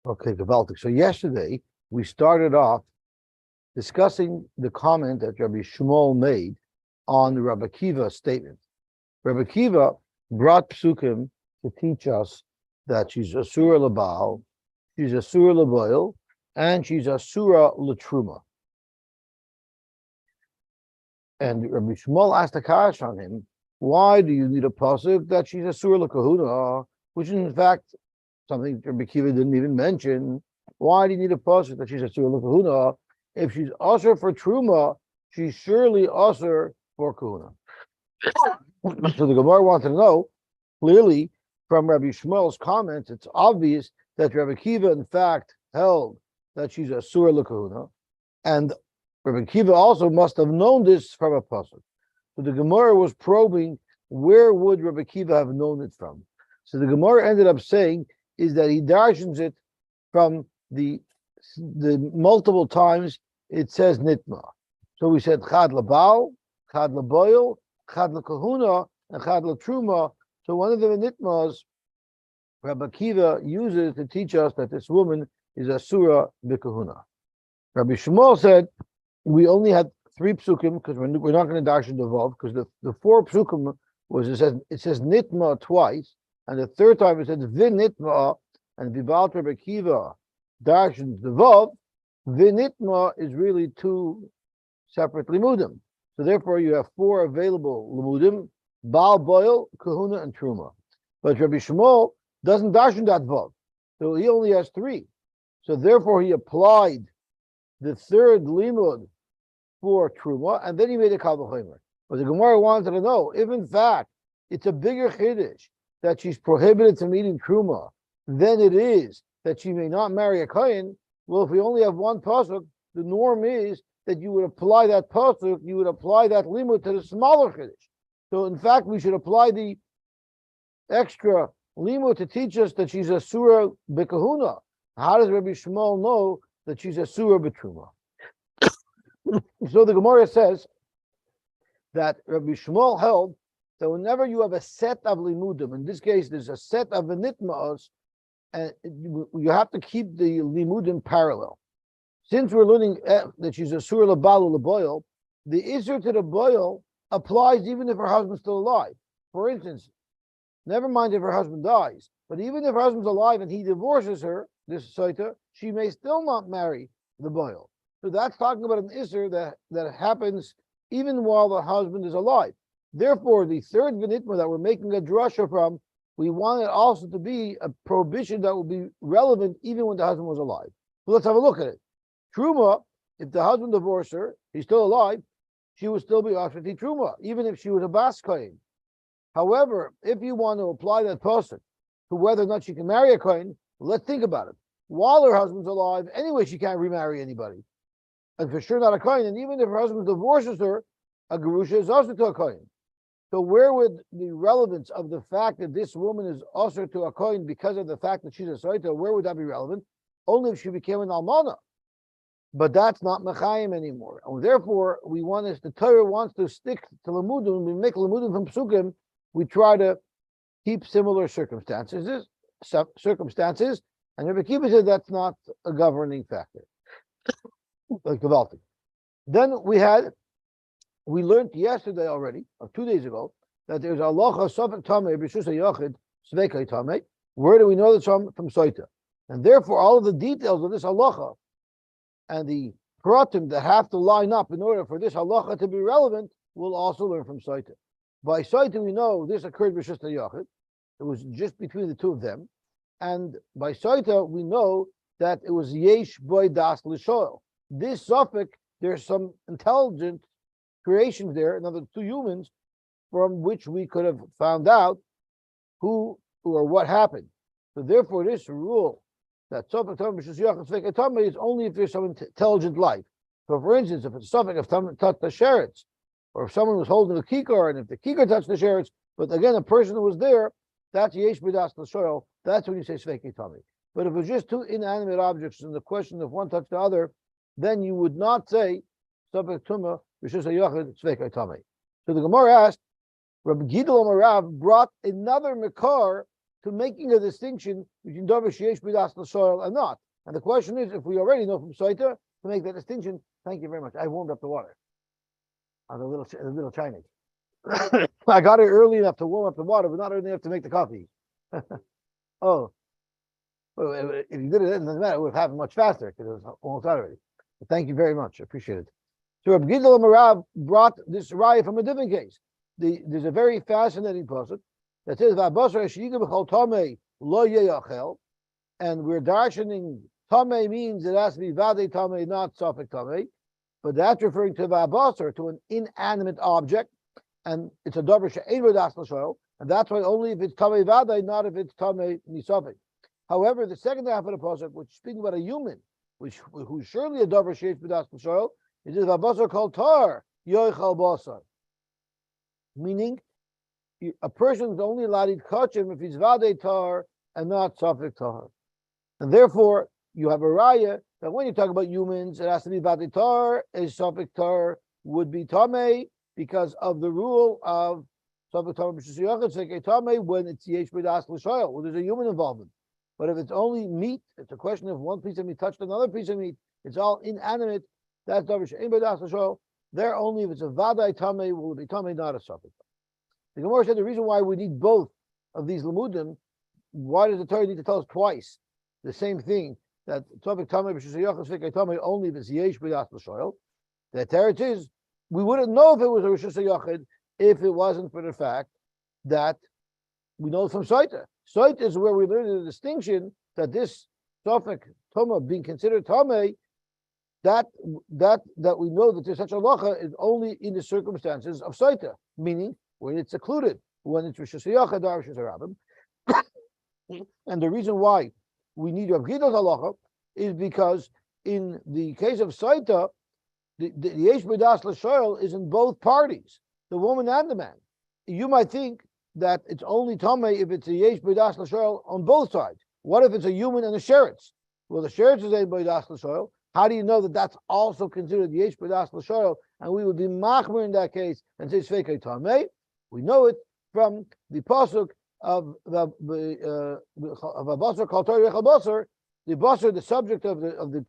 Okay, gewaltig. So yesterday we started off discussing the comment that Rabbi Shmuel made on Rabbi Kiva's statement. Rabbi Kiva brought psukim to teach us that she's a surah labal, she's a surah laboil, and she's a surah latruma. And Rabbi Shmuel asked a kash on him, why do you need a pasuk that she's a surah lakahuna, which is in fact something Rabbi Kiva didn't even mention. Why do you need a pasuk that she's a surah lakahuna? If she's usher for truma, she's surely usher for kahuna. So the Gemara wanted to know, clearly from Rabbi Shmuel's comments, it's obvious that Rabbi Kiva in fact held that she's a surah lakahuna, and Rabbi Kiva also must have known this from a pasuk. So the Gemara was probing, where would Rabbi Kiva have known it from? So the Gemara ended up saying is that he darshans it from the multiple times it says nitma. So we said chad labal, chad laboil, chad lakahuna, and chad latruma. So one of the nitmas Rabbi Kiva uses to teach us that this woman is a surah b'kahuna. Rabbi Shmuel said we only had 3 psukim because we're not going to darshan the vav, because the 4 psukim was it says nitma twice, and the third time it says vinitma, and vibalt Rabbi Kiva darshan the vav. Vinitma is really 2 separate limudim, so therefore you have 4 available limudim: bal, boil, kahuna, and truma. But Rabbi Shmuel doesn't darshan that vav, so he only has 3. So therefore he applied the 3rd limud for truma, and then he made a kal v'chomer. But the Gemara wanted to know if, in fact, it's a bigger chiddush that she's prohibited from eating truma than it is that she may not marry a kohen. Well, if we only have 1 pasuk, the norm is that you would apply that pasuk, you would apply that limud to the smaller chiddush. So, in fact, we should apply the extra limud to teach us that she's a surah b'kahuna. How does Rabbi Shmuel know that she's a surah b'truma? So the Gemara says that Rabbi Shmuel held that whenever you have a set of limudim, in this case there's a set of nitmaos, and you have to keep the limudim parallel. Since we're learning that she's a surah labalu laboil, the isur to the boil applies even if her husband's still alive. For instance, never mind if her husband dies, but even if her husband's alive and he divorces her, this Sotah, she may still not marry the boil. So that's talking about an isser that happens even while the husband is alive. Therefore, the 3rd vinitma that we're making a drasha from, we want it also to be a prohibition that will be relevant even when the husband was alive. So let's have a look at it. Truma, if the husband divorced her, he's still alive, she would still be Ashrati Truma, even if she was a Bas Kohen. However, if you want to apply that person to whether or not she can marry a Kohen, let's think about it. While her husband's alive, anyway, she can't remarry anybody. And for sure not a kohen, and even if her husband divorces her, a gerusha is also to a kohen. So where would the relevance of the fact that this woman is also to a kohen because of the fact that she's a Sotah, where would that be relevant? Only if she became an almana. But that's not mechayim anymore. And therefore, the Torah wants to stick to lamudim. We make lamudim from psukim. We try to keep similar circumstances, and Rabbi Kiva said that's not a governing factor. Like the Then we learned yesterday already, or 2 days ago, that there's halacha sofek tamei b'shus hayachid svekei tamei. Where do we know this from Sotah? And therefore, all of the details of this halacha and the pratim that have to line up in order for this halacha to be relevant, we'll also learn from Sotah. By Sotah, we know this occurred b'shus hayachid. It was just between the 2 of them, and by Sotah, we know that it was yesh boy das l'shoel. This sofek, there's some intelligent creations there, another 2 humans, from which we could have found out who or what happened. So therefore, this rule that sofek tamei b'shus hayachid svekei tamei is only if there's some intelligent life. So, for instance, if it's sofek if someone touched the sheretz, or if someone was holding a kikar, and if the kikar touched the sheretz, but again a person who was there, that's yesh b'das l'shoel. That's when you say svekei tamei. But if it was just 2 inanimate objects, and the question if one touched the other, then you would not say sofek tuma b'shus hayachid svekei tamei. So the Gemara asked, Rabbi Gidol Amarav brought another makar to making a distinction between davar sheyesh b'das l'soil and not. And the question is, if we already know from Sotah to make that distinction, thank you very much. I warmed up the water. On the little Chinese. I got it early enough to warm up the water, but not early enough to make the coffee. Oh, well, if you did it, it doesn't matter. It would have happened much faster because it was almost out already. But thank you very much. I appreciate it. So Rabbi Gidel Marav brought this raya from a different case. There's a very fascinating pasuk that says, "V'abasar sheyiga b'chol tamei lo yeyachel," and we're darshaning tamei means it has to be vadei tamei, not safek tamei, but that's referring to v'abasar, to an inanimate object, and it's a davar she'ein b'das l'shoel, and that's why only if it's tamei vadei, not if it's tamei nisafek. However, the second half of the pasuk, which is speaking about a human, who's surely a davar she'ein b'das l'shoel, it is v'abasar kol tar yoichal basar. Meaning, a person is only allowed to eat kachim if he's vadei tar and not safek tar. And therefore, you have a raya that when you talk about humans, it has to be vadei tar, a safek tar would be tamei because of the rule of safek tar b'shusiyachid tamei when it's yesh b'das l'shoel, when there's a human involvement. But if it's only meat, it's a question of one piece of meat touched another piece of meat. It's all inanimate. That's davar she'ein b'das l'shoel. There only if it's a vadai tamei will it be tamei, not a safek. The Gemara said the reason why we need both of these lemudim, why does the Torah need to tell us twice the same thing, that safek tamei b'shusiyachid safek tamei only if it's yesh b'das l'shoel? The teretz is we wouldn't know if it was a rishus hayachid if it wasn't for the fact that we know from Sotah. Sotah is where we learn the distinction that this safek Tuma being considered tamei, that we know that there's such a halacha is only in the circumstances of Sotah, meaning when it's secluded, when it's rishus hayachid or rishus harabim. And the reason why we need Rav Gidol's halacha is because in the case of Sotah, the yesh b'das l'shoel is in both parties, the woman and the man. You might think that it's only tamei if it's a yesh b'das l'shoel on both sides. What if it's a human and a sheretz? Well, the sheretz is a b'das l'shoel. How do you know that that's also considered yesh b'das l'shoel? And we would be machmer in that case and say sfekei tamei. We know it from the pasuk of the basar kol tar yochal basar. The basar, the subject of the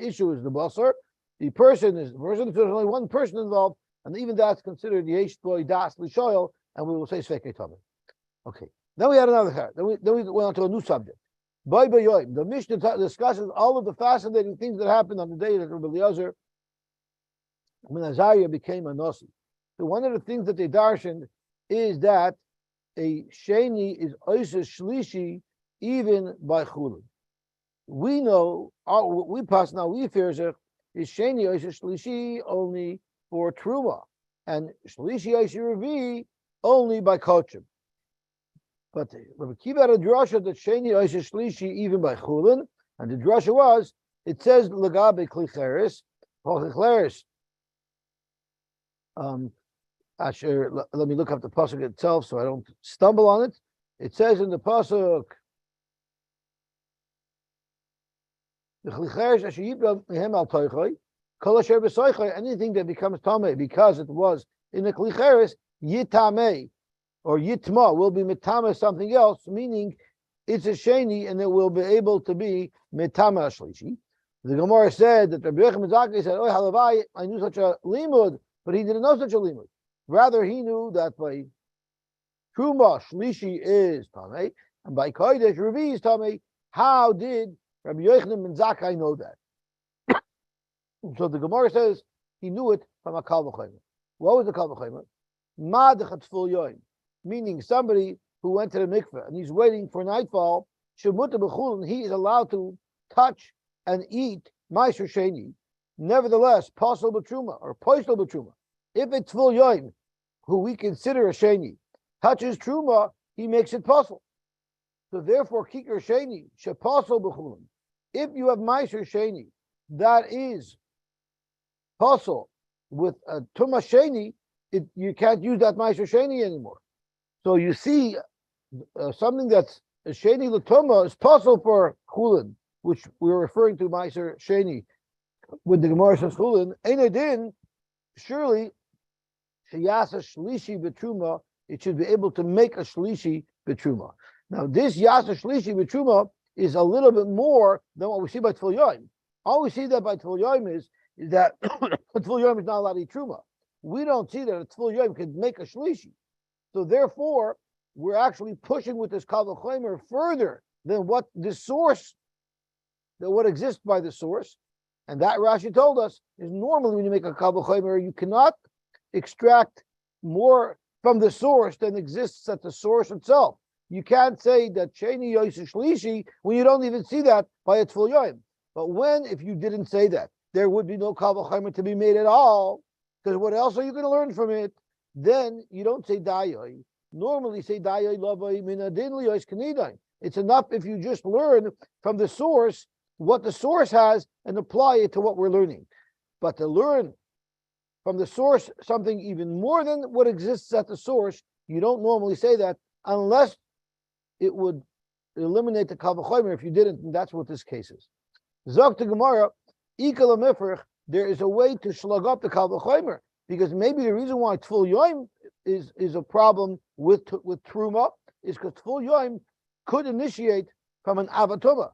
issue is the basar. The person is there's only one person involved, and even that's considered yesh b'das l'shoel, and we will say sfekei tamei. Okay. Then we had another char. Then we went on to a new subject. The Mishnah discusses all of the fascinating things that happened on the day that Rabbi Eliezer when Azariah became a Nasi. So one of the things that they darshaned is that a sheni is oises shlishi even by chulin. We know, we pass now, we fear is sheni oises shlishi only for truma, and shlishi oises revi only by kochim. But Rabbi Kiva had a drasha that sheni oises shlishi even by chulin, and the drasha was, it says lagabe klicheres, klicheres. Asher, let me look up the pasuk itself so I don't stumble on it. It says in the pasuk, anything that becomes tamei because it was in the klicheres, yitamei or yitma will be mitama something else, meaning it's a sheni and it will be able to be mitama shlishi. The Gemara said that Rabbi Yochanan Zaki said, "Oh, halavai, I knew such a limud, but he didn't know such a limud. Rather, he knew that by truma shlishi is tamei, and by kodesh revi is tamei. How did Rabbi Yochanan ben Zakkai know that?" So the Gemara says he knew it from a kal v'chomer. What was the kal v'chomer? Ma dechatful yoim, meaning somebody who went to the mikveh and he's waiting for nightfall. Shemuta b'chulin, he is allowed to touch and eat ma'aser sheni. Nevertheless, pasal b'truma or poisel b'truma. If it's full yoim, who we consider a sheni, touches truma, he makes it pasal. So therefore, kikar sheni shepasal b'chulin. If you have ma'aser sheni that is pasal with a tuma sheni, you can't use that ma'aser sheni anymore. So you see, something that's a sheni l'tuma is pasal for chulin, which we're referring to ma'aser sheni. When the Gemara says chulin, einadin, surely sheyasa shlishi b'truma, it should be able to make a shlishi b'truma. Now, this Yasa Shlishi with Truma is a little bit more than what we see by Tfil Yoim. All we see that by Tfil Yoim is that Tfil Yoim is not allowed to eat Truma. We don't see that a Tfil Yoim could make a Shlishi. So therefore, we're actually pushing with this Kal V'chomer further than what the source, than what exists by the source. And that Rashi told us is normally when you make a Kal V'chomer, you cannot extract more from the source than exists at the source itself. You can't say that Sheni Yosy Shlishi when you don't even see that by a Tfil Yoim. But if you didn't say that, there would be no Kal V'chomer to be made at all, because what else are you going to learn from it? Then you don't say Dayoy. Normally say Dayoy Lavai Minadin Liyos Kanidain. It's enough if you just learn from the source what the source has and apply it to what we're learning. But to learn from the source something even more than what exists at the source, you don't normally say that unless it would eliminate the Kal V'chomer. If you didn't, and that's what this case is. Zok to Gemara, Ikal Mifrich, there is a way to slug up the Kal V'chomer, because maybe the reason why Tfil Yoim is a problem with Truma is because Tfil Yoim could initiate from an Avatuma.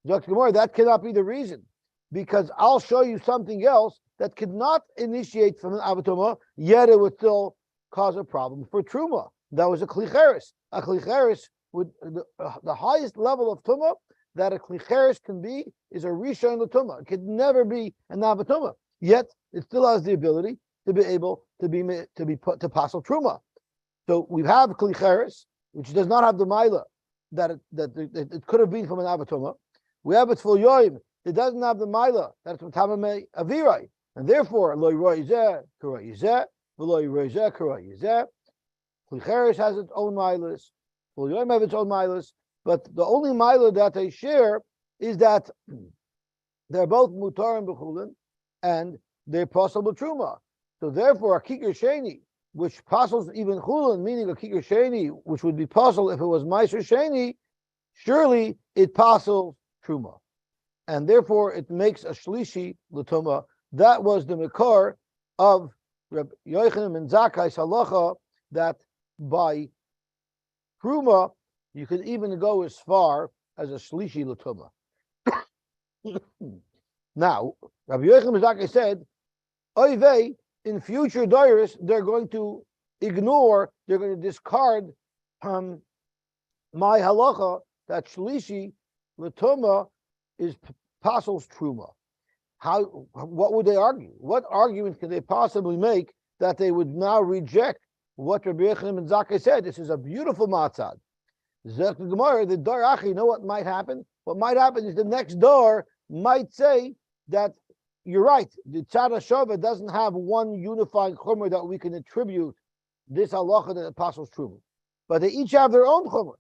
Zok to Gemara, that cannot be the reason, because I'll show you something else that could not initiate from an Avatuma, yet it would still cause a problem for Truma. That was a Klicheres. A Klicheres would the highest level of Tuma that a Klicheres can be is a Rishon L'Tuma. It could never be an Avatuma. Yet it still has the ability to be able to be put to Pasal Truma. So we have Klicheres, which does not have the Maila that it could have been from an Avatuma. We have a Tfil Yoim that doesn't have the Maila that it's from Tamamei Avirai. And therefore, Lo Yiroi Yizeh, Kura Yizeh, V'lo Yiroi Yizeh, Kura Yizeh. Klicheres has its own Mailas. Tfil Yoim have its own Mailas. But the only Maila that they share is that they're both Mutar and B'chulin, and they're possible Truma. So therefore, a Kikar Sheni, which passes even Chulin, meaning a Kikar Sheni, which would be possible if it was Meiser Sheni, surely it passes Truma. And therefore, it makes a Shlishi L'Tuma. That was the Mekar of Reb Yochanan and Zakkai's halacha, that by Truma, you could even go as far as a Shlishi L'Tuma. Now, Rabbi Yochanan ben Zakkai said, Oivei, in future diaries, they're going to discard my halacha that Shlishi L'Tuma is Pasal's Truma. What would they argue? What argument could they possibly make that they would now reject what Rabbi Yochanan ben Zakkai said? This is a beautiful matzad. Zek Gemara, the Dar Achi, you know what might happen? What might happen is the next door might say that you're right. The Tzad HaShava doesn't have one unifying chumrah that we can attribute this halacha that apostles true, but they each have their own chumrah,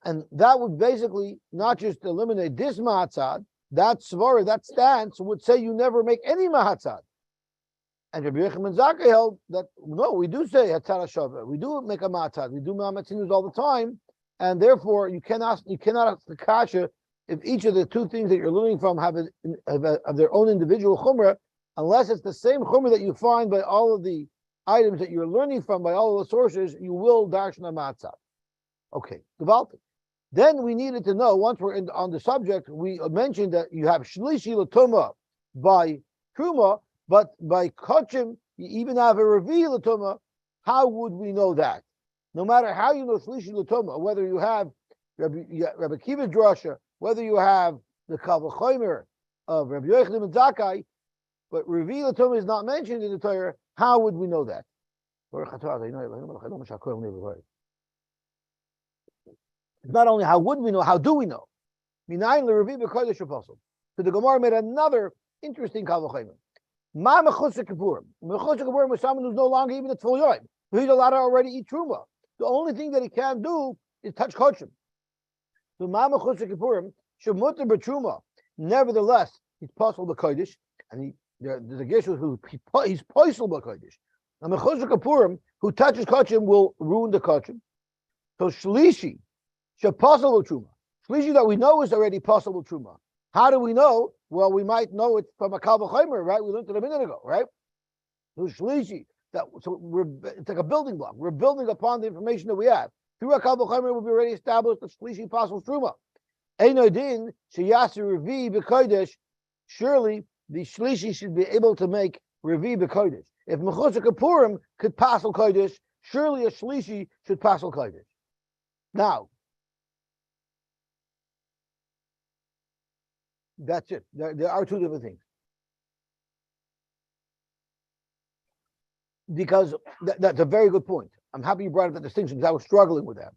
and that would basically not just eliminate this mahatzad. That svara, that stance would say you never make any mahatzad. And Rabbi Yochanan ben Zakkai held that no, we do say Tzad HaShava, we do make a mahatzad, we do mahamatzinus all the time, and therefore you cannot ask the kasha if each of the two things that you're learning from have their own individual chumrah, unless it's the same chumrah that you find by all of the items that you're learning from, by all of the sources, you will darshna matzah. Okay, gewaltig. Then we needed to know, once we're on the subject, we mentioned that you have shlishi l'tuma by truma, but by kachim, you even have a revi l'tuma. How would we know that? No matter how you know shlishi l'tuma, whether you have Rabbi Kiva drasha, whether you have the Kal V'chomer of Rabbi Yochanan ben Zakkai, but Revi L'Tuma is not mentioned in the Torah, how would we know that? Not only how would we know, how do we know? So the Gemara made another interesting Kal V'chomer. Ma mechutz Kippurim. Mechutz Kippurim was someone who's no longer even a Tfil Yoim. He's allowed to already eat Truma. The only thing that he can't do is touch kochim. So Mama Chutz Kippurim Shemutter B'Truma. Nevertheless, he's possible b'kodesh, and there's a guess who he's possible b'kodesh. And the Chutz Kippurim who touches kochim will ruin the kochim. So Shlishi Shepasul Truma. Shlishi that we know is already possible Truma. How do we know? Well, we might know it from a Kal V'chomer, right? We learned it a minute ago, right? So Shlishi. It's like a building block. We're building upon the information that we have. through a kal v'chomer will be already established the shlishi pasal truma. Eino din sheyaser revi b'kodesh. Surely the shlishi should be able to make revi b'kodesh. If mechusar kapurim could pasal kodesh, surely a shlishi should pasal kodesh. Now, that's it. There are two different things. Because that's a very good point. I'm happy you brought up that distinction because I was struggling with that.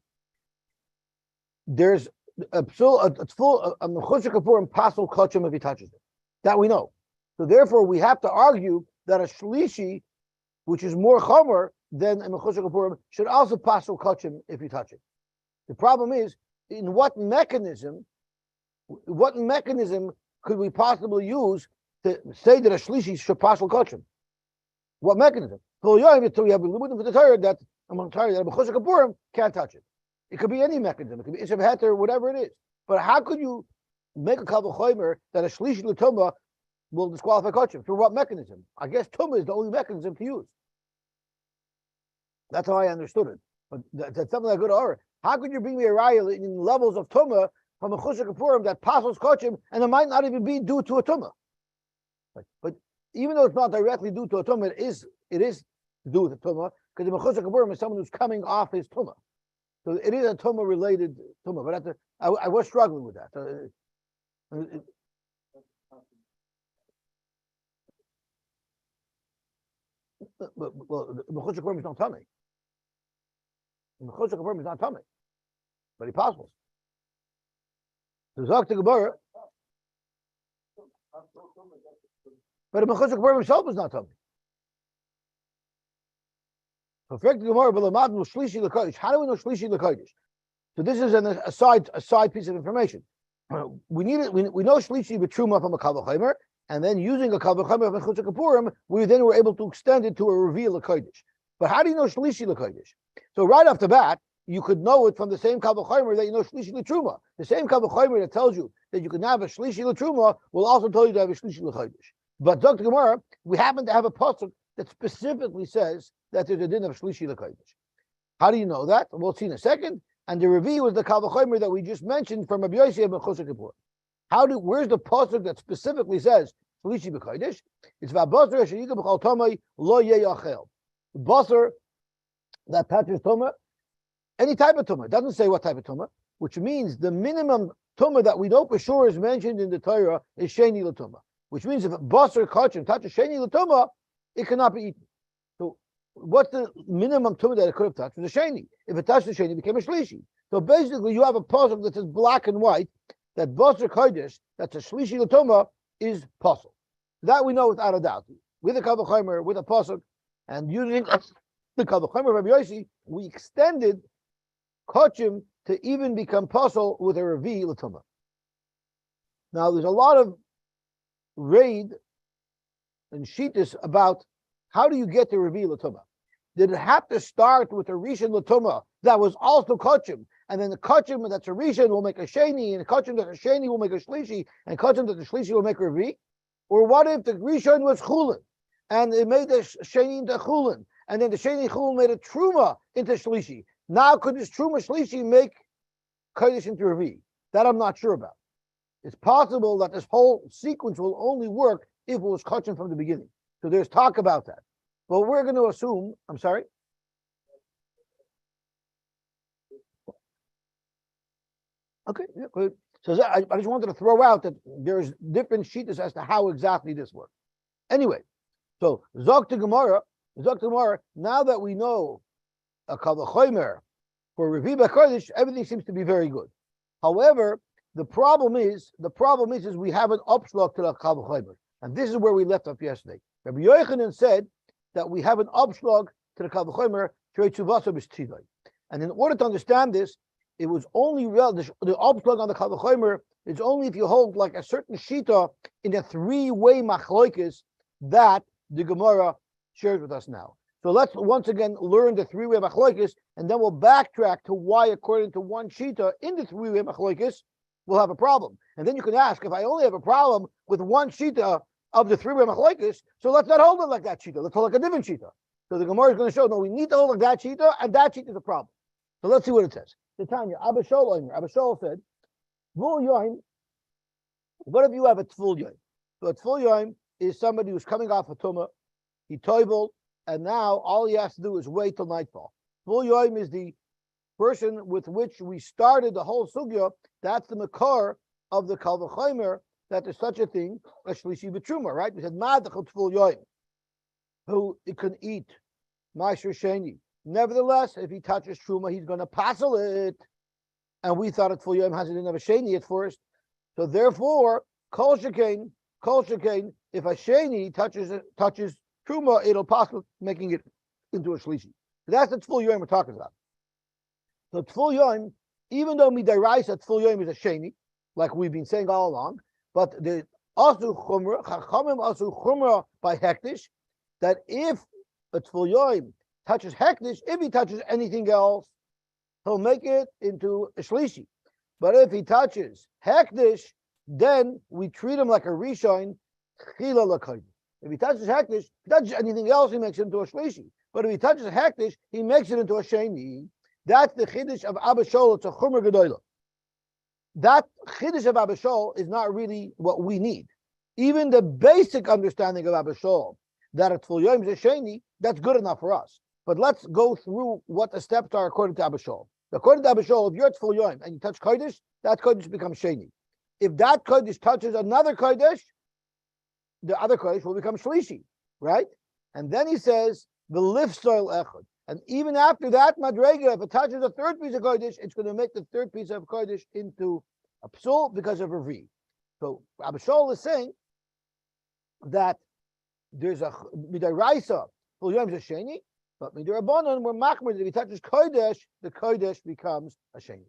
There's a mechusar kapurim pasal kachim if he touches it. That we know. So therefore, we have to argue that a shlishi, which is more chomer than a mechusar kapurim, should also pasal kachim if you touch it. The problem is, in what mechanism could we possibly use to say that a shlishi should pasal kachim? What mechanism? So you have for the Torah that among Torah that a mechusar kapurim can't touch it. It could be any mechanism. It could be ishav heter, whatever it is. But how could you make a kal v'chomer that a shlishi l'tuma will disqualify kachim? Through what mechanism? I guess Tuma is the only mechanism to use. That's how I understood it. But that's something like good order. How could you bring me a raya in levels of Tuma from a mechusar kapurim that passes kachim and it might not even be due to a Tuma? But even though it's not directly due to a Tuma, it is due to a Tuma because the mechusar kapurim is someone who's coming off his Tuma. So it is a Tuma related Tuma. But I was struggling with that. Well, the mechusar kapurim is not tummy. The mechusar kapurim is not tummy, but he passes. So Zok to Gemara, but the mechusar kapurim himself is not tummy. How do we know shlishi l'kodesh? So this is a side piece of information. We need it. We know shlishi b'truma from a kal v'chomer, and then using a kal v'chomer of mechusar kapurim, we then were able to extend it to a reveal l'kodesh. But how do you know shlishi l'kodesh? So right off the bat, you could know it from the same kal v'chomer that you know shlishi l'truma. The same kal v'chomer that tells you that you can have a shlishi l'truma will also tell you to have a shlishi l'kodesh. But Dr. Gemara, we happen to have a pasuk that specifically says that there's a din of shlishi l'kodesh. How do you know that? We'll see in a second. And the revi was the kal v'chomer that we just mentioned from Rabbi Yosy and mechusar kapurim. Where's the pasuk that specifically says shlishi l'kodesh? It's v'abasar sheyika b'chol tomei lo yeyachel. The basar that touches tuma, any type of tuma. It doesn't say what type of tuma, which means the minimum tuma that we know for sure is mentioned in the Torah is sheni l'tuma, which means if a basar kachim touches sheni l'tuma, it cannot be eaten. So what's the minimum tumah that it could have touched? Was a sheni. If it touched the sheni, it became a shlishi. So basically, you have a pasuk that says black and white that basar kodesh, that's a shlishi l'tumah, is pasuk. That we know without a doubt. With a kal v'chomer, with a pasuk, and using the kal v'chomer of Rabbi Yosy, we extended kachim to even become pasuk with a revi l'tumah. Now, there's a lot of raid and shittas about how do you get to revi l'tumah? Did it have to start with a rishon l'tumah that was also kachim, and then the kachim that's a rishon will make a sheni, and the kachim that's a sheni will make a shlishi, and kachim that's a shlishi will make a revi? Or what if the rishon was chulin, and it made the sheni into chulin, and then the sheni chulin made a truma into shlishi? Now could this truma shlishi make kodesh into revi? That I'm not sure about. It's possible that this whole sequence will only work if it was kachim from the beginning. So there's talk about that. But we're going to assume, I'm sorry? Okay, yeah, good. So I just wanted to throw out that there's different shittas as to how exactly this works. Anyway, so Zok to Gemara, now that we know a kal v'chomer for revi b'kodesh, everything seems to be very good. However, the problem is we have an upshlag to the kal v'chomer. And this is where we left off yesterday. Rabbi Yochanan said that we have an upshlag to the kal v'chomer, and in order to understand this, it was only the upshlag on the kal v'chomer is only if you hold like a certain shita in a three-way machlokes that the Gemara shares with us now. So let's once again learn the three-way machlokes, and then we'll backtrack to why, according to one shita in the three-way machlokes, we'll have a problem. And then you can ask, if I only have a problem with one shita of the three-way machlokes, so let's not hold it like that shita. Let's hold like a different shita. So the Gemara is going to show, no, we need to hold like that shita, and that shita is a problem. So let's see what it says. The Tanya, Abba Shaul said, Vul Yoim, what if you have a Tful Yoim? So a Tful Yoim is somebody who's coming off a Tuma, he toibled, and now all he has to do is wait till nightfall. Tful Yoim is the person with which we started the whole sugya. That's the makar of the Kal V'chomer, that there's such a thing as Shlishi B'Truma, right? We said, Madachal Tful Yoim, who it can eat Ma'asher Sheni. Nevertheless, if he touches Truma, he's going to passel it. And we thought it Tful Yoim has it in a Sheni at first. So therefore, Kol Shekain, if a Sheni touches Truma, it'll passel, making it into a Shlishi. That's the Tful Yoim we're talking about. So Tful Yoim, even though Midaraisa Tful Yoim is a Sheni, like we've been saying all along, but the Asu Chumra, Chachamim Asu Chumra by Hektish, that if a Tful Yoim touches Hektish, if he touches anything else, he'll make it into a Shlishi. But if he touches Hektish, then we treat him like a Rishon, Chila L'Kodesh. If he touches Hektish, if he touches anything else, he makes it into a Shlishi. But if he touches Hektish, he makes it into a Sheni. That's the Chiddush of Abba Shaul. It's a Chumra Gedolah. That Chiddush of Abba Shaul is not really what we need. Even the basic understanding of Abba Shaul, that a Tful Yoim is a Sheni, that's good enough for us. But let's go through what the steps are according to Abba Shaul. According to Abba Shaul, if you're at Tful Yoim and you touch Kodesh, that Kodesh becomes Sheni. If that Kodesh touches another Kodesh, the other Kodesh will become Shlishi, right? And then he says, the lift soil echad. And even after that Madrega, if it touches a third piece of Kodesh, it's going to make the third piece of Kodesh into a psul because of a V. So Abba Shaul is saying that there's a Midaraisa, Tful Yoim is a Sheni, but Midarabanan, we're machmer, if he touches Kodesh, the Kodesh becomes a Sheni.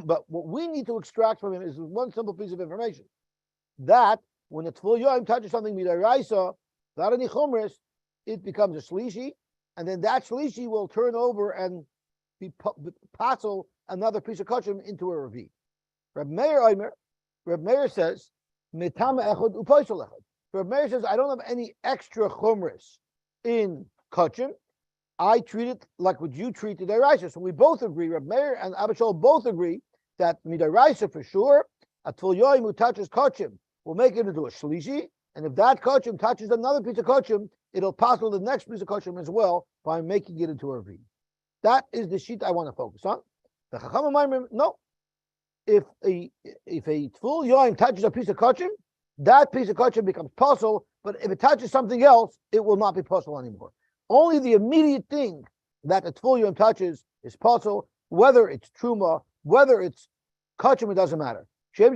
But what we need to extract from him is one simple piece of information, that when a Tful Yoim touches something Midaraisa, without any chumras, it becomes a Shlishi, and then that Shlishi will turn over and be passel another piece of kachim into a Ravi. Reb Meir says, Mitama echad upaisel echad. Reb Meir says, I don't have any extra chumras in kachim. I treat it like what you treat the deraisa. So we both agree, Reb Meir and Abba Shaul both agree that midaraisa for sure, a Tful Yoim who touches kachim will make it into a shlishi, and if that kachim touches another piece of kachim, it'll pass on the next piece of kachim as well by making it into a reed. That is the sheet I want to focus on. The Chachamim, no. If a Tful Yoim touches a piece of kachim, that piece of kachim becomes puzzle, but if it touches something else, it will not be puzzle anymore. Only the immediate thing that the Tful Yoim touches is puzzle, whether it's truma, whether it's kachim, it doesn't matter. So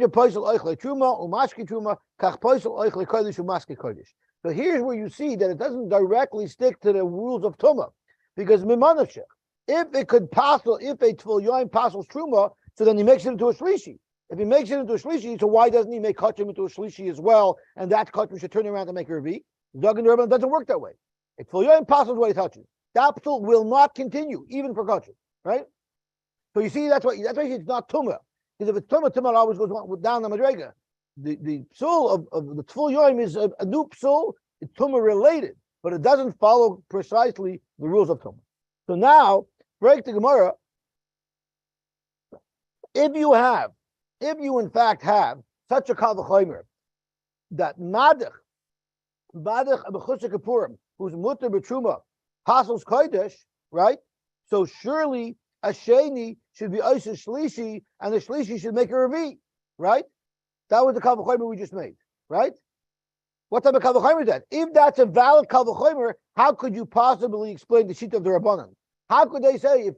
here's where you see that it doesn't directly stick to the rules of Tuma, because mimanashik, if it could passel, if a Tful Yoim passels truma, so then he makes it into a shlishi. If he makes it into a shlishi, so why doesn't he make kachim into a shlishi as well? And that kachim should turn around to make a revi. Zog and doesn't work that way. A Tful Yoim passels what he touches. That psul will not continue, even for kachim, right? So you see, that's why it's not Tuma. Because if it's Tuma always goes down the Madrega. The psul of the Tful Yoim is a new psul. It's Tuma related, but it doesn't follow precisely the rules of Tuma. So now, break the Gemara. If you in fact have such a kal v'chomer that madach b'chusha kapurim, who's mutter b'truma, pasels kodesh, right? So surely a sheni should be oisa shlishi, and the shlishi should make a revi, right? That was the kal v'chomer we just made, right? What type of kal v'chomer is that? If that's a valid kal v'chomer, how could you possibly explain the sheet of the Rabbanan? How could they say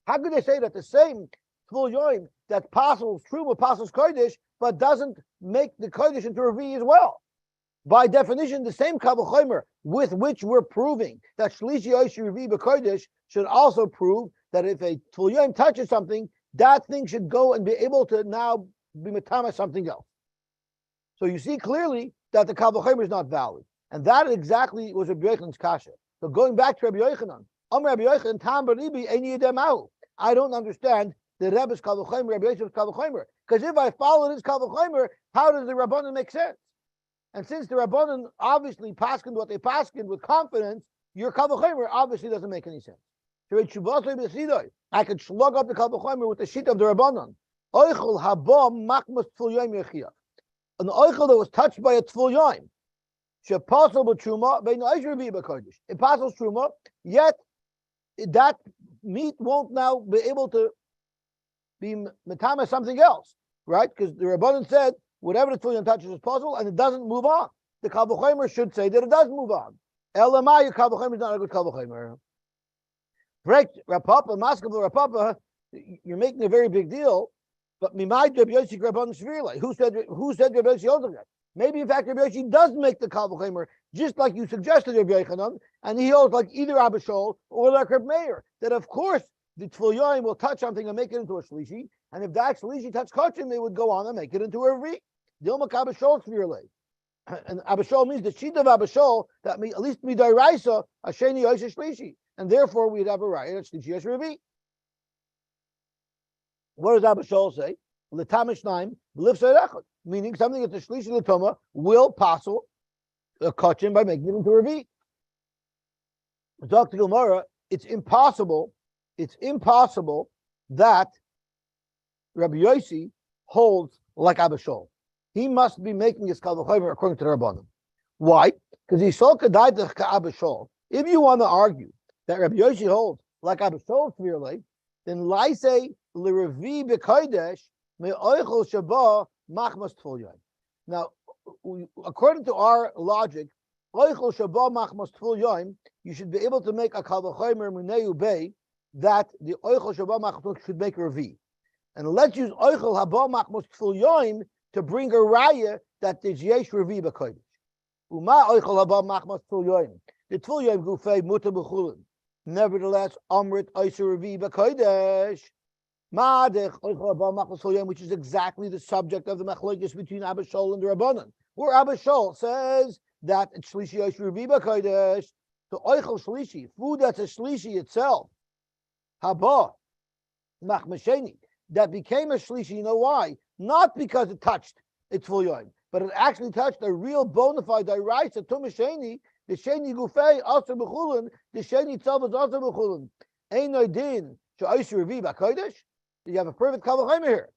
how could they say that the same Tful Yoim that passes truma, passes kodesh, but doesn't make the kodesh into a revi as well? By definition, the same kal v'chomer with which we're proving that shlishi oishi revi b'kodesh should also prove that if a Tful Yoim touches something, that thing should go and be able to now be metama something else. So you see clearly that the kal v'chomer is not valid, and that exactly was Rabbi Yochanan's kasha. So going back to Rabbi Yochanan, Rabbi Yochanan tam b'ribi eini yedem. I don't understand the Rebbe's kal v'chomer, Rabbi Yosef's kal v'chomer, because if I follow this kal v'chomer, how does the Rabbanan make sense? And since the Rabbanan obviously paskin what they paskin with confidence, your kal v'chomer obviously doesn't make any sense. I could slug up the Kal V'chomer with the sheet of the Rabbanon. Oichel haba machmas tful yom yechiach. An oichel that was touched by a tful yom. She'apostle b'truma bein oisher v'ibakadosh. Impossible truma, yet that meat won't now be able to be metama something else, right? Because the Rabbanon said whatever the tful yom touches is possible, and it doesn't move on. The Kal V'chomer should say that it does move on. Elamai, your Kal V'chomer is not a good Kal V'chomer. Break Rapapa, Maskable Rapapa, you're making a very big deal, but Mimai Rabbi Yosy Rabban Shvirle. Who said Rabbi Yosy holds that? Maybe in fact Rabbi Yosy does make the Kal V'chomer, just like you suggested, Rabbi Yochanan, and he holds like either Abba Shaul or like Reb Meir, that of course the Tful Yom will touch something and make it into a Shlishi, and if that Shlishi touch Kachim, they would go on and make it into a Revi. Dilma Abba Shaul Shvirle. And Abba Shaul means the sheet of Abba Shaul, that at least Midai Raisa, Asheni Yosha Shlishi. And therefore, we'd have a right at Shlishi Yesh Revi. What does Abba Shaul say? L'tamish naim l'ifsei echad, meaning something that's a Shlishi l'toma will passel a kachim by making it into Revi. Dr. Gilmara, it's impossible that Rabbi Yosy holds like Abba Shaul. He must be making his Kal V'chomer according to the Rabbanim. Why? Because he saw Kedai to Abba Shaul. If you want to argue that Rabbi Yosy holds like Abba Shaul clearly, then Laisei l'Revi b'Kodesh me'oichel shaba machmas tful yom. Now, according to our logic, oichel shaba machmas tful yom, you should be able to make a Kal V'chomer Muneu Bei that the oichel shaba machmas should make a Revi. And let's use oichel haba machmas tful yom to bring a raya that there's yesh Revi b'Kodesh. Uma oichel haba machmas tful yom. The tful yom gufei muta b'chulin. Nevertheless, Amrit Oisur Revi b'Kodesh, Ma'adech Oichel Haba Machmas Tful Yom, which is exactly the subject of the machlokes between Abba Shaul and the Rabbanan, where Abba Shaul says that it's Shlishi Oisur Revi b'Kodesh, the Oichel Shlishi, food that's a Shlishi itself, Haba Machmas Sheni, that became a Shlishi. You know why? Not because it touched its Tful Yom, but it actually touched a real bona fide Daraisa Tuma Sheni. The Sheni Gufei also b'chulin. The Sheni itself is also b'chulin. Ein oidin she'oisur Revi b'Kodesh. You have a perfect Kal V'chomer here.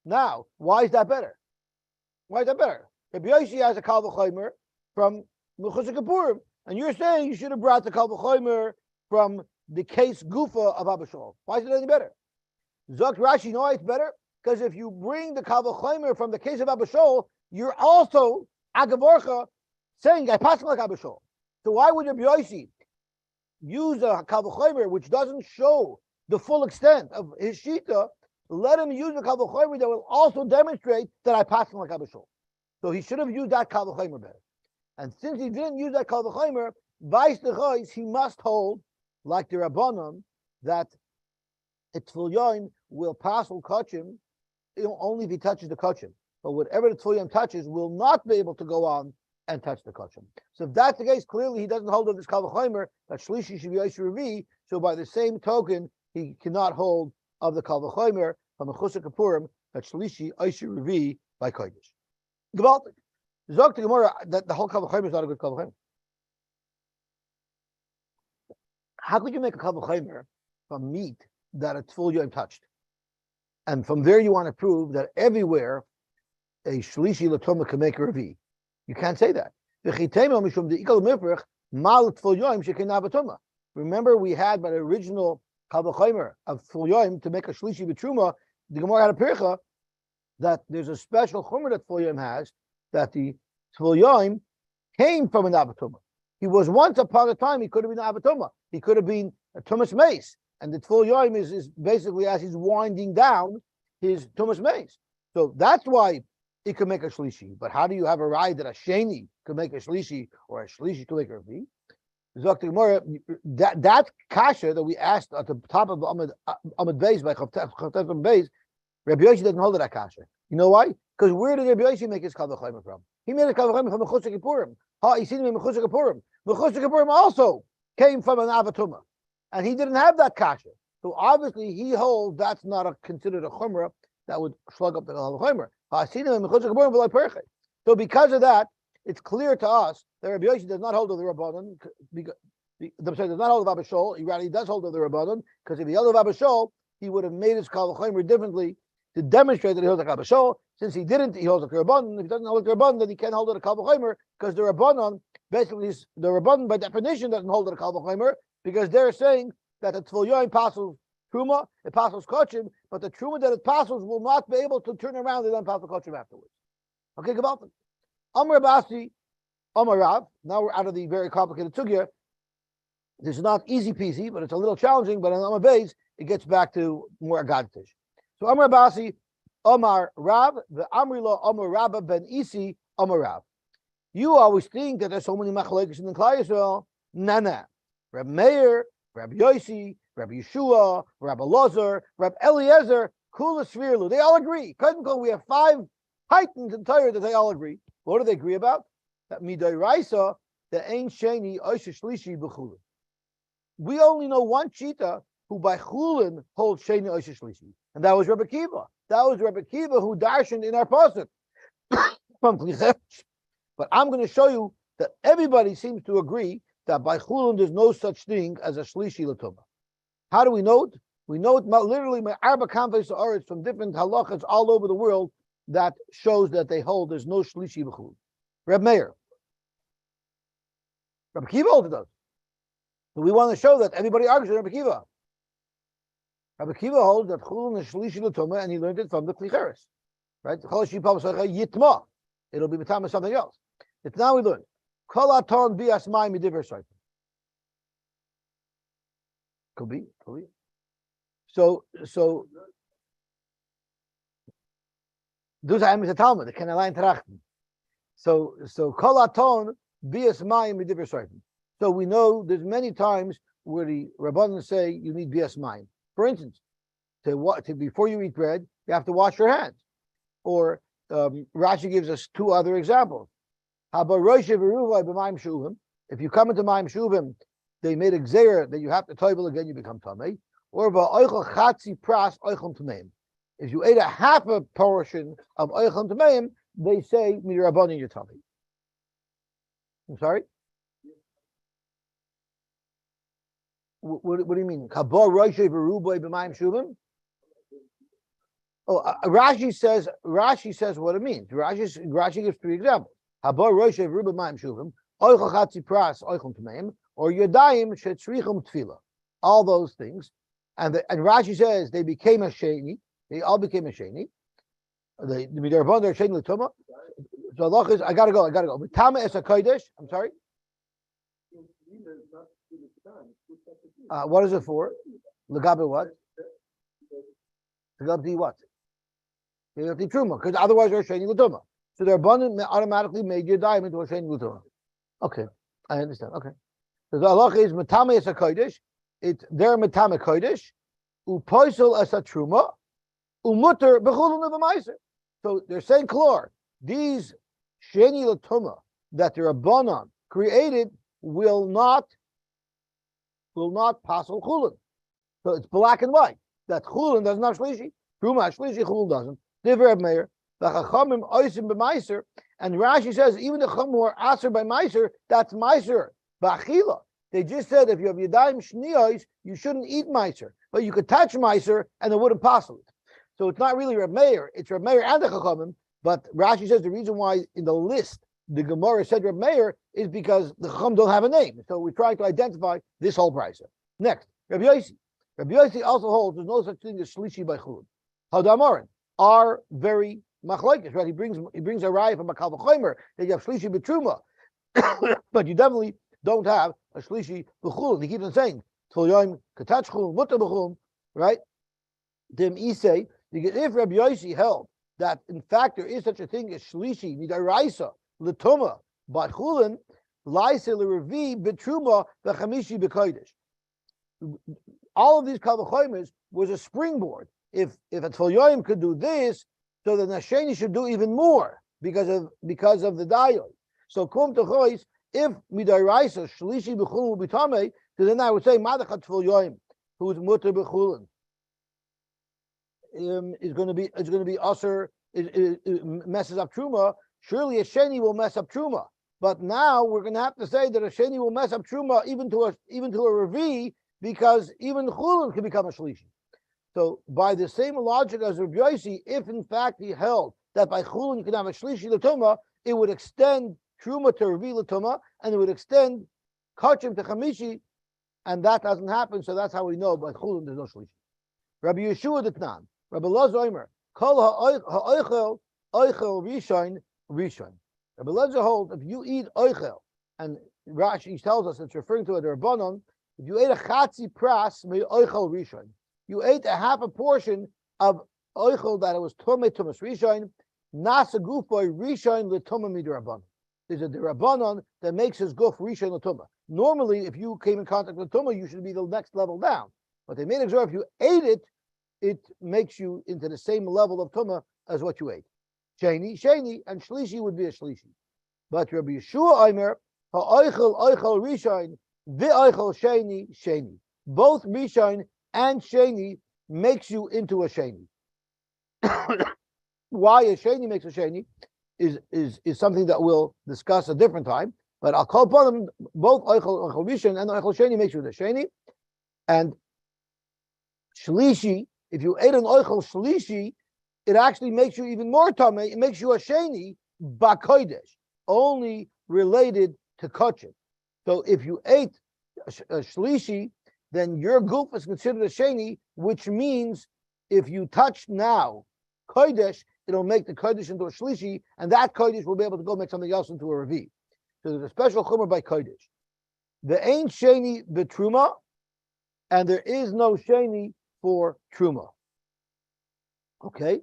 Now, why is that better? Why is that better? Rabbi Yosy has a Kal V'chomer from Mechusar Kippurim, and you're saying you should have brought the Kal V'chomer from the case Gufa of Abba Shaul. Why is it any better? Zok Rashi, you know why it's better? Because if you bring the Kal V'chomer from the case of Abba Shaul, you're also Agavorcha saying I pass like Abba Shaul. So why would Rabbi Yosy use a Kal V'chomer which doesn't show the full extent of his shita? Let him use a Kal V'chomer that will also demonstrate that I pass like Abba Shaul. So he should have used that Kal V'chomer better. And since he didn't use that Kal V'chomer, vice the choice, he must hold like the Rabbanon that a Tful Yom will pass kachim only if he touches the kachim. But whatever the Tful Yom touches will not be able to go on and touch the kachim. So if that's the case, clearly he doesn't hold of this Kal V'chomer that Shlishi should be Yosher Revi. So by the same token, he cannot hold of the Kal V'chomer from Mechusar Kippurim that Shlishi Yosher Revi by Kodesh. Gewaltig. Zog to Gemara that the whole Kal V'chomer is not a good Kal V'chomer. How could you make a Kal V'chomer from meat that a Tful Yom touched? And from there you want to prove that everywhere a Shlishi L'Toma can make a Revi. You can't say that. Remember, we had by the original Kal V'chomer of Tful Yom to make a Shlishi B'Truma. The Gemara had a pircha that there's a special Chomer that Tful Yom has, that the Tful Yom came from an Abatuma. He was once upon a time, he could have been an Abatuma. He could have been a Tumas Mace. And the Tful Yom is basically as he's winding down his Tumas Mace. So that's why he could make a Shlishi. But how do you have a ride that a Sheni could make a Shlishi or a Shlishi could make a Revi? That kasha that we asked at the top of Amud Beis by Chavtef Beis, Rabbi Yosy doesn't hold that kasha. You know why? Because where did Rabbi Yosy make his Kal V'chomer from? He made a Kal V'chomer from Mechusar Kippurim. He seen him in Mechusar Kippurim. Mechusar Kippurim also came from an Avatuma, and he didn't have that kasha. So obviously he holds that's not considered a chumrah that would slug up the Kal V'chomer. So because of that, it's clear to us that Rabbi Yosy does not hold of the Rabbanon The Pesach does not hold of Abishol. He does hold of the Rabbanon, because if he held of Abishol, he would have made his Kal V'chomer differently to demonstrate that he holds a Abishol. Since he didn't, he holds a Rabbanon. If he doesn't hold a Rabbanon, then he can't hold it a Kal V'chomer, because the Rabbanon, basically, the Rabbanon by definition doesn't hold it a Kal V'chomer, because they're saying that the Tvil Yoim passes Truma, it passes Kochim, but the Truma that it passes will not be able to turn around and then pass the Kochim afterwards. Okay, Gabalta. Amar Basi, Amar Rav. Now we're out of the very complicated sugya. This is not easy peasy, but it's a little challenging. But on Amar Beis, it gets back to more Agadtish. So Amar Basi, Amar Rav, the Amrila, Amar Rabba ben Isi, Amar Rav. You always think that there's so many machlokes in the Klal Yisrael. Nah. Reb Meir, Reb Yosy, Reb Yeshua, Reb Elazar, Reb Eliezer, Kula Svirlu. They all agree. We have 5 titans in Torah that they all agree. What do they agree about? That Midai Raisa, the Ein Sheni, Oisha Shlishi, B'chulin. We only know one Shita who by Chulin holds Sheni, Oisha Shlishi. And that was Rebbe Kiva. That was Rebbe Kiva who darshaned in our pasuk. But I'm going to show you that everybody seems to agree that by Chulin there's no such thing as a Shlishi L'Tumah. How do we know it? We know it literally my Arba Kanfes Haaretz from different halachas all over the world that shows that they hold there's no Shlishi B'chulin. Reb Meir. Reb Kiva holds it does. So we want to show that everybody argues with Reb Kiva. Reb Kiva holds that Chulin is Shlishi L'Tumah, and he learned it from the Klicheres. Right? Yitma. It'll be the time of something else. It's now we learn. Kol aton bias mayim midiver shaytim. Could be. So those are the Talmud. They can align trachten. So kol aton bias mayim midiver shaytim. So we know there's many times where the Rabbanan say you need bias mayim. For instance, before you eat bread, you have to wash your hands. Or Rashi gives us 2 other examples. If you come into Maim Shuvim, they made a gzeir that you have to toivel again, you become tamei. Or if you ate a half a portion of oichel tameim, they say midirabbanan you're tamei. I'm sorry. What do you mean? Oh, Rashi says what it means. Rashi gives 3 examples. Or Yadayim shetzrichum tefillah. All those things. And Rashi says they became a sheni. They all became a sheni. The midarabon they're sheni l'tuma. So Allah is, I gotta go. Tama es a kodesh. I'm sorry. What is it for? Legabe what? Legabe what? Legabe truma. Because otherwise they're sheni l'tuma. So their abundant automatically made your dime into a sheni l'tuma. Okay, I understand. Okay. So the halacha is metame es a kodesh. It's their metame kodesh. Upoisel es a truma. Umutter bechulun of a meiser. So they're saying, Klor, these sheni l'tuma that the Rabbanan created will not passel chulun. So it's black and white. That chulun doesn't have shlishi. Truma shlishi, chulun doesn't. Divrei Reb Meir. The chachamim oisim b'meiser, and Rashi says even the chachamim who are aser by meiser, that's meiser b'achila. They just said if you have yadayim shniyos, you shouldn't eat meiser, but you could touch meiser and it wouldn't passel it. So it's not really Reb Meir, it's Reb Meir and the chachamim. But Rashi says the reason why in the list the Gemara said Reb Meir is because the chachamim don't have a name. So we're trying to identify this whole price. Next, Reb Yosy. Reb Yosy also holds there's no such thing as shlishi by chulun. Hadamorin are very machlokes, right? He brings a raya from a Kal V'chomer that you have shlishi b'truma, but you definitely don't have a shlishi b'chulun. He keeps on saying Tvil Yoim katach chulun mutter b'chulun, right? Dim isay, if Rabbi Yossi held that in fact there is such a thing as shlishi midaraisa l'tuma but chulun laisa l'revi b'truma v'chamishi b'kodesh. All of these Kal V'chomers was a springboard. If a Tvil Yoim could do this, so the Nasheni should do even more because of the diode. So kum techois, if midaraisa shlishi b'chulun will be tamei, so then I would say madachat Tvil Yoim, who is mutter b'chulun, is going to be aser. It messes up truma. Surely a sheni will mess up truma, But now we're going to have to say that a sheni will mess up truma even to a revi, because even chulin can become a shlishi. So by the same logic as Rabbi Yosy, if in fact he held that by chulin you can have a shlishi l'tuma, it would extend truma to revi l'tuma, and it would extend kachim to chamishi, and that doesn't happen. So that's how we know by chulin there's no shlishi. Rabbi Yeshua Ditnan, Rabbi Elazar Omer, kol ha'oichel rishon rishon. Rabbi Elazar holds if you eat oichel, and Rashi tells us it's referring to a derbanon, if you ate a chatzi pras me oichel rishon, you ate a half a portion of oichel that it was tumas rishon, nasa gufoy rishon l'tumah midrabanon. There's a derbanon that makes his guf rishon l'tumah. Normally, if you came in contact with tumah, you should be the next level down. But they made it so if you ate it, it makes you into the same level of tumah as what you ate. Sheni, and shlishi would be a shlishi. But Rabbi Yeshua Omer, ha'oichel rishon, v'oichel sheni. Both rishon and sheni makes you into a sheni. Why a sheni makes a sheni is something that we'll discuss a different time. But I'll call upon them, both oichel rishon and oichel sheni makes you the sheni. And shlishi, if you ate an oichel shlishi, it actually makes you even more tamei. It makes you a sheni b'kodesh, only related to kachim. So if you ate a shlishi, then your guf is considered a sheni, which means if you touch now kodesh, it'll make the kodesh into a shlishi, and that kodesh will be able to go make something else into a revi. So there's a special chumrah by kodesh. There ain't sheni b'truma, and there is no sheni for truma. Okay.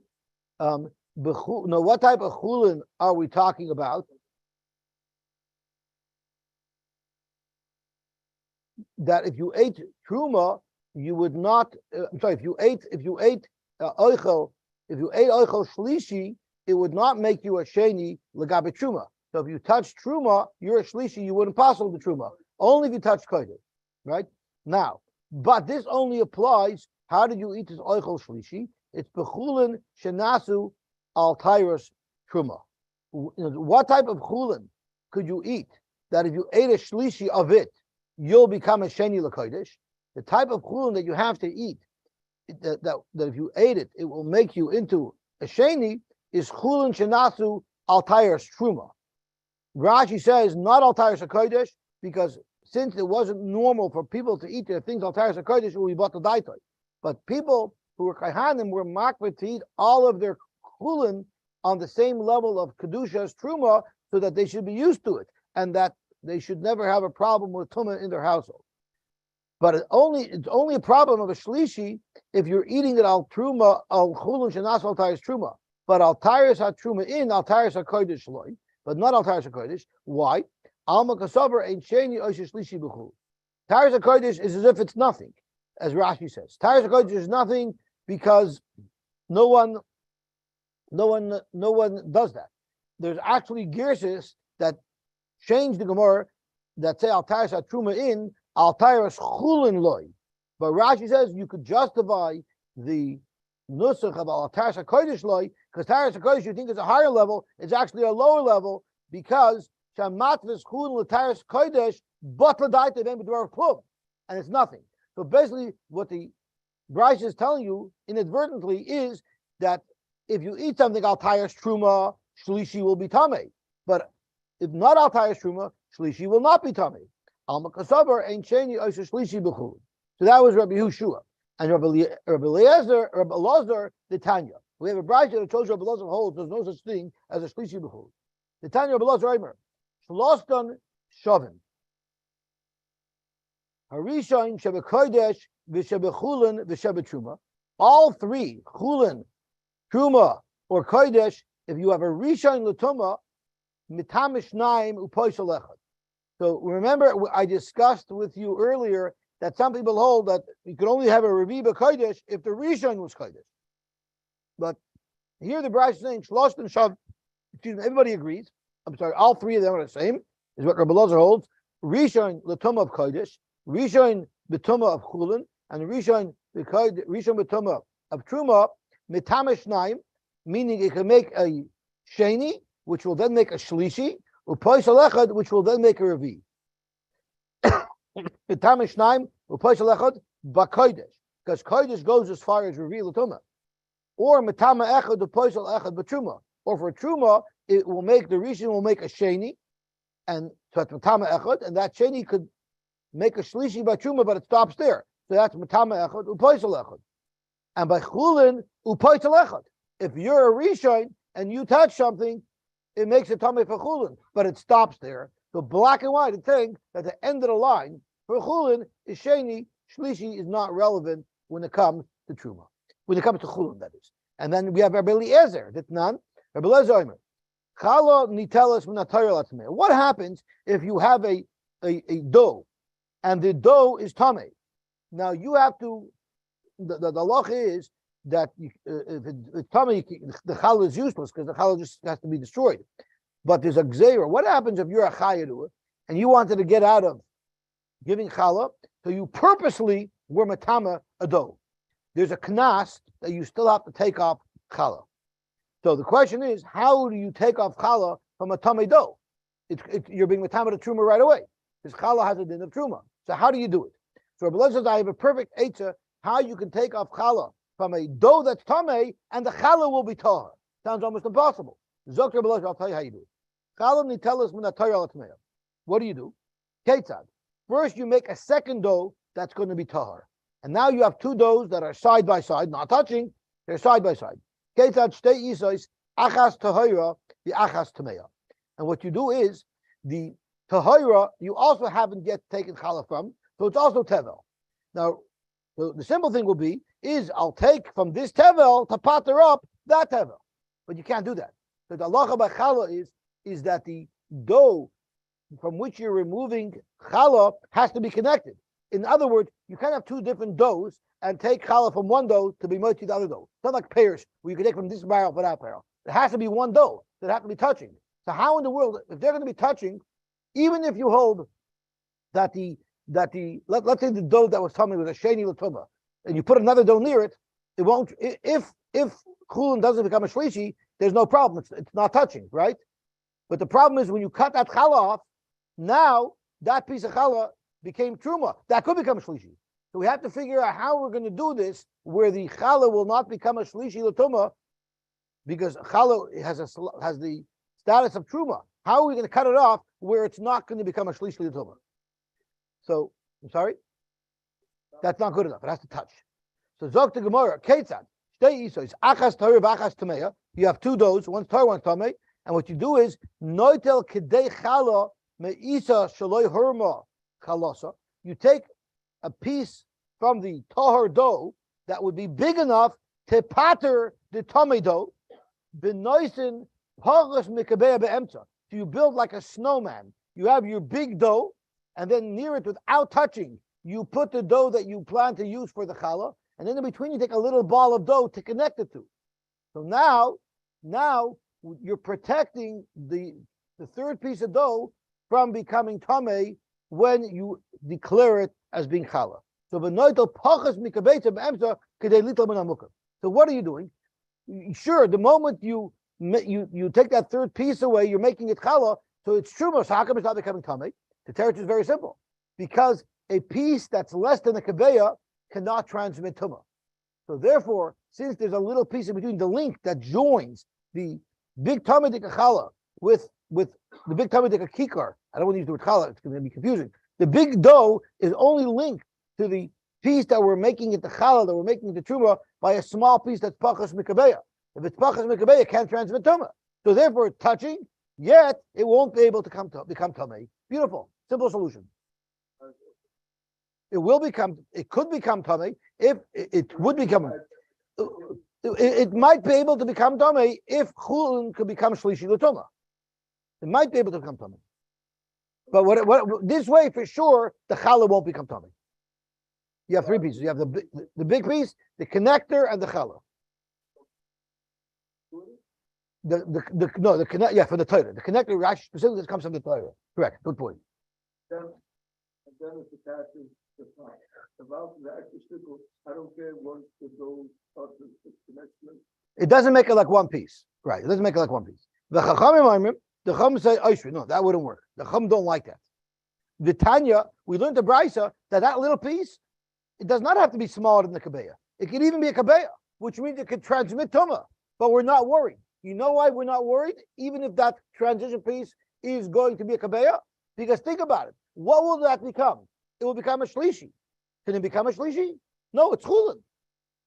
Now, what type of chulin are we talking about? That if you ate truma, you would not. If you ate oichel shlishi, it would not make you a sheni legabe truma. So if you touch truma, you're a shlishi. You wouldn't pass over the truma. Only if you touch kodesh, right? Now, but this only applies. How did you eat this oichel shlishi? It's bechulin shenasu al tyrus truma. What type of chulin could you eat that if you ate a shlishi of it, you'll become a sheni l'kodesh? The type of chulin that you have to eat, that if you ate it, it will make you into a sheni, is chulin shenasu al tyrus truma. Rashi says not al tyrus kodesh, because since it wasn't normal for people to eat their things al tyrus kodesh, it will be bought to daitoi. But people who were kaihanim were makbid to eat all of their chulin on the same level of kedusha as truma, so that they should be used to it, and that they should never have a problem with tumah in their household. But it's only a problem of a shlishi if you're eating it al truma, al chulin shenas al tyrus truma, but al tyrus ha truma in al tyrus ha kodesh loy, but not al tyrus ha kodesh. Why? Alma kasaver ein sheni oishes shlishi b'chul. Tyrus ha kodesh is as if it's nothing, as Rashi says. Tyrus ha kodesh is nothing because no one does that. There's actually girses that change the Gemara that say al tyrus ha truma in al tyrus chulin loy. But Rashi says you could justify the nusach of al tyrus ha kodesh loy, because tyrus ha kodesh you think is a higher level, it's actually a lower level, because shamatvis chulin l'tyrus kodesh but l'daita ben b'dvar klum, and it's nothing. So basically, what the Bryce is telling you inadvertently is that if you eat something al tyrus truma, shlishi will be tamei. But if not al tyrus truma, shlishi will not be tamei. Al makasavar ein sheni oishes shlishi b'chul. So that was Rabbi Yehoshua. And Rabbi Elazar, the Tanya. We have a Bryce that shows Rabbi Elazar holds there's no such thing as a shlishi b'chul. The Tanya Rabbi Elazar Omer, shlostan shavim. Harishon shebekodesh v'shebechulin v'shebetruma. All three, chulin, truma, or kodesh, if you have a rishon l'tuma, mitamish naim upoisel echad. So remember, I discussed with you earlier that some people hold that you could only have a revi b'kodesh if the rishon was kodesh. But here the Bryce is saying shlosh and shav. Excuse me, everybody agrees. I'm sorry, all three of them are the same. Is what Rabbi Elazar holds. Rishon l'tuma of kodesh, rishon b'tuma of chulin, and rishon b'tuma of truma, mitamish naim, meaning it can make a sheni, which will then make a shlishi, upoisel echad, which will then make a revi. The Tamishnaim upoisel echad bakodesh, because kodesh goes as far as revi l'tuma, or metama echad upoisel echad b'truma, or for truma it will make the rishon will make a sheni, and so that's metama echad, and that sheni could make a shlishi by truma, but it stops there. So that's metama echad upoisel echad, and by chulin upoisel echad. If you're a rishon and you touch something, it makes it tamei for chulin, but it stops there. So black and white, the thing that the end of the line for chulin is sheni, shlishi is not relevant when it comes to truma, when it comes to chulin, that is. And then we have Rabbi Eliezer, that's none. Rabbi Eliezer Omer, chala nitelas minatayr latzmei. What happens if you have a dough, and the dough is tamei? Now you have to. The law is that if it's tummy, the challah is useless because the challah just has to be destroyed. But there's a gzeira. What happens if you're a chayadur and you wanted to get out of giving challah, so you purposely were matama a dough? There's a knas that you still have to take off challah. So the question is, how do you take off challah from a tummy dough? You're being matama to truma right away because challah has a din of truma. So how do you do it? So Rabbi Eliezer says, I have a perfect eitzah how you can take off challah from a dough that's tamei, and the challah will be tahar. Sounds almost impossible. Zok Rabbi Eliezer, I'll tell you how you do it. Challah nitelas minatayr latzmei. What do you do? Ketzad. First, you make a second dough that's going to be tahar, and now you have two doughs that are side by side, not touching. They're side by side. Ketzad shtei isos achas tahira the achas tameya. And what you do is the tahira you also haven't yet taken challah from, so it's also tevel. Now. So the simple thing will be is I'll take from this tevel to pater up that tevel, but you can't do that. So the halacha by challah is that the dough from which you're removing challah has to be connected. In other words, you can't have two different doughs and take challah from one dough to be moed to the other dough. It's not like pears where you can take from this barrel for that barrel. It has to be one dough that has to be touching. So how in the world, if they're going to be touching, even if you hold that let's say the dough that was tummy was a sheni l'tuma, and you put another dough near it, it won't. If chulin doesn't become a shlishi, there's no problem. It's not touching, right? But the problem is when you cut that challah off, now that piece of challah became truma. That could become a shlishi. So we have to figure out how we're going to do this, where the challah will not become a shlishi l'tuma, because challah has the status of truma. How are we going to cut it off where it's not going to become a shlishi l'tuma? So, I'm sorry? That's not good enough. It has to touch. So, Zok to Gemara, Ketzad, Shtei Isos, Achas Torah, Achas Tameya. You have two doughs, one's Torah, one's Tamei. And what you do is, Noitel Kedei Chala, Me'isa Shaloi Hurma Chalasa. You take a piece from the Tahor dough that would be big enough to pater the Tamei dough, Benoisen Pagos Mikabeya Be'emtza. So you build like a snowman. You have your big dough, and then near it, without touching, you put the dough that you plan to use for the challah, and then in between you take a little ball of dough to connect it to. So now you're protecting the third piece of dough from becoming tamei when you declare it as being challah. So what are you doing? Sure, the moment you take that third piece away, you're making it challah, so it's truma. So how come it's not becoming tamei? The teretz is very simple, because a piece that's less than a kabeya cannot transmit tumah. So therefore, since there's a little piece in between, the link that joins the big tamadik challah with the big tamadik kikar, I don't want to use the word challah; it's going to be confusing. The big dough is only linked to the piece that we're making it the challah, that we're making it the truma, by a small piece that's pachas mikabeya. If it's pachas mikabeya, it can't transmit tumah. So therefore, it's touching, yet it won't be able to become tamei. Beautiful, simple solution. It could become tamei if it would become. It might be able to become tamei if chulin could become shlishi l'tuma. It might be able to become tamei. But what this way for sure, the challah won't become tamei. You have three pieces. You have the big piece, the connector, and the challah. The connect, yeah, for the Torah. The connector actually specifically comes from the Torah. Correct. Good point. And then it attaches the top. About the actual stickle, I don't care once the dough starts the connection. It doesn't make it like one piece. Right. It doesn't make it like one piece. The Chachamim The Chum say, Oishri. No, that wouldn't work. The Chum don't like that. The Tanya, we learned the Brisa that little piece, it does not have to be smaller than the Kabeya. It could even be a Kabeya, which means it could transmit Tuma. But we're not worried. You know why we're not worried? Even if that transition piece is going to be a Kabeya? Because think about it. What will that become? It will become a Shlishi. Can it become a Shlishi? No, it's Chulin.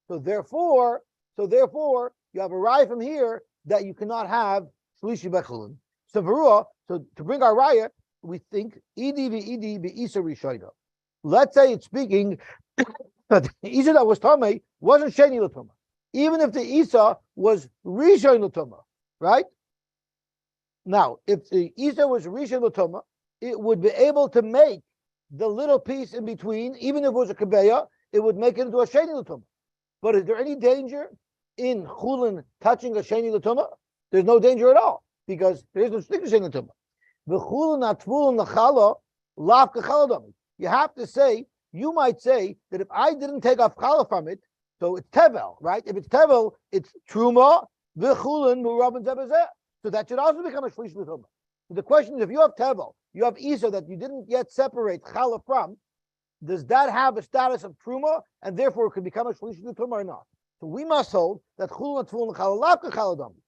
So therefore, you have a raya from here that you cannot have Shlishi by Chulin. So to bring our raya, we think Idi v'Idi v'Isa Rishoida. Let's say it's speaking that the Isa that was Tamei wasn't Sheni L'Tuma. Even if the Isa was Rishon L'Tuma, right? Now, if the Isa was Rishon L'Tuma, it would be able to make the little piece in between, even if it was a Kabeya, it would make it into a Sheni L'Tuma. But is there any danger in Chulin touching a Sheni L'Tuma? There's no danger at all, because there is no stick to Sheni L'Tuma. You have to say, you might say that if I didn't take off challah from it, so it's tevel, right? If it's tevel, it's truma v'chulin murabin zebezeh. So that should also become a shlish l'tuma. So the question is, if you have tevel, you have isa that you didn't yet separate challah from, does that have a status of truma and therefore it could become a shlish l'tuma or not? So we must hold that chulin tefulin challah lavka challah dami,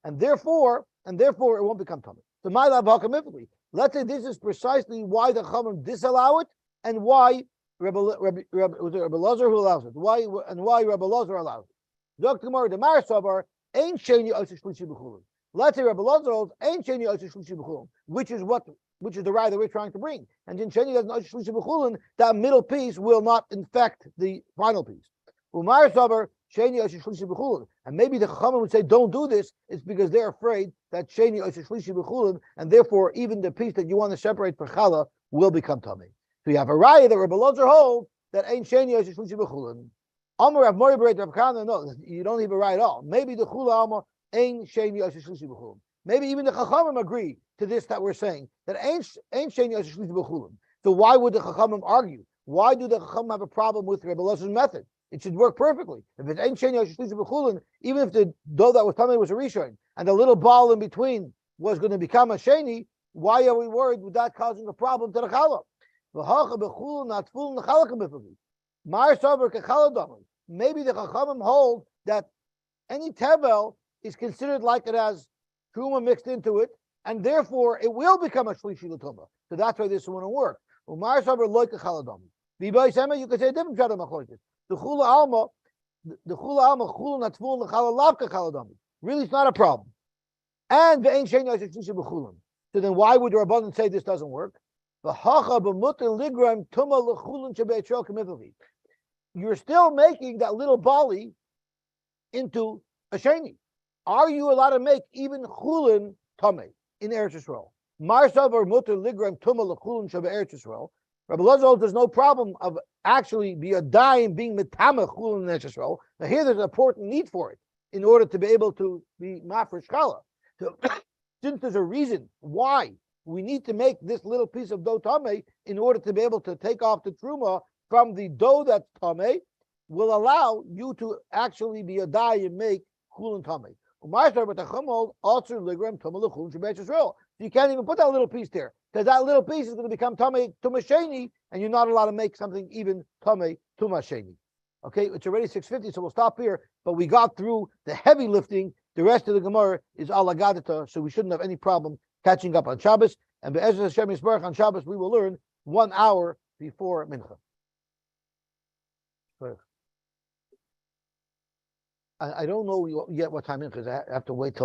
and therefore it won't become tummy. So my lav hakamifli. Let's say this is precisely why the Chachamim disallow it, and why Rabbi Lazar who allows it. Why Rabbi Lazar allows it? Dr. Gemara the Marasavar ain't sheni oisish shlishi b'chulin. Let's say Rabbi Lazar holds ain't sheni oisish shlishi b'chulin, which is the raya that we're trying to bring. And in sheni doesn't oisish shlishi b'chulin, that middle piece will not infect the final piece. Marasavar sheni oisish shlishi b'chulin. And maybe the Chachamim would say don't do this. It's because they're afraid that sheni oisish shlishi b'chulin, and therefore even the piece that you want to separate for challah will become tummy. So you have a raya that Rabbi Lazar holds that ain't sheni oisish shlishi b'chulin. Amar Rav Mori B'reit Rav Kana, no, you don't even raya at all. Maybe the chula Amar ain't sheni oisish shlishi b'chulin. Maybe even the Chachamim agree to this that we're saying that ain't sheni oisish shlishi b'chulin. So why would the Chachamim argue? Why do the Chachamim have a problem with Rabbi Lazar's method? It should work perfectly. If it ain't sheni oisish shlishi b'chulin, even if the dough that was coming was a rishon and the little ball in between was going to become a sheni, why are we worried with that causing a problem to the challah? Maybe the Chachamim hold that any tevel is considered like it has truma mixed into it, and therefore it will become a shlishi l'tuma. So that's why this wouldn't work. You could say a different shot of machlokes. The chula alma chulun atful l'chala lavka chaladami. Really, it's not a problem. And the ain't sheni oisish shlishi b'chulun. So then, why would the Rabbanan say this doesn't work? You're still making that little bali into a sheni. Are you allowed to make even chulin tamei in Eretz Yisrael? Marsav or mutter ligram tuma lechulin shabe Eretz Yisrael. Rabbi Lazar, there's no problem of actually be a dime being mitama chulin in Eretz Yisrael. Now here there's an important need for it in order to be able to be mafresh challah. So since there's a reason why we need to make this little piece of dough tamei in order to be able to take off the truma from the dough that's tamei, will allow you to actually be a dye and make chulin tamei. So you can't even put that little piece there, because that little piece is going to become tamei tumasheni, and you're not allowed to make something even tamei tumasheni. Okay, it's already 6:50, so we'll stop here. But we got through the heavy lifting. The rest of the Gemara is alagadita, so we shouldn't have any problem catching up on Shabbos. And Be'ezras Hashem Yisbarach on Shabbos, we will learn 1 hour before Mincha. I don't know yet what time Mincha is. I have to wait till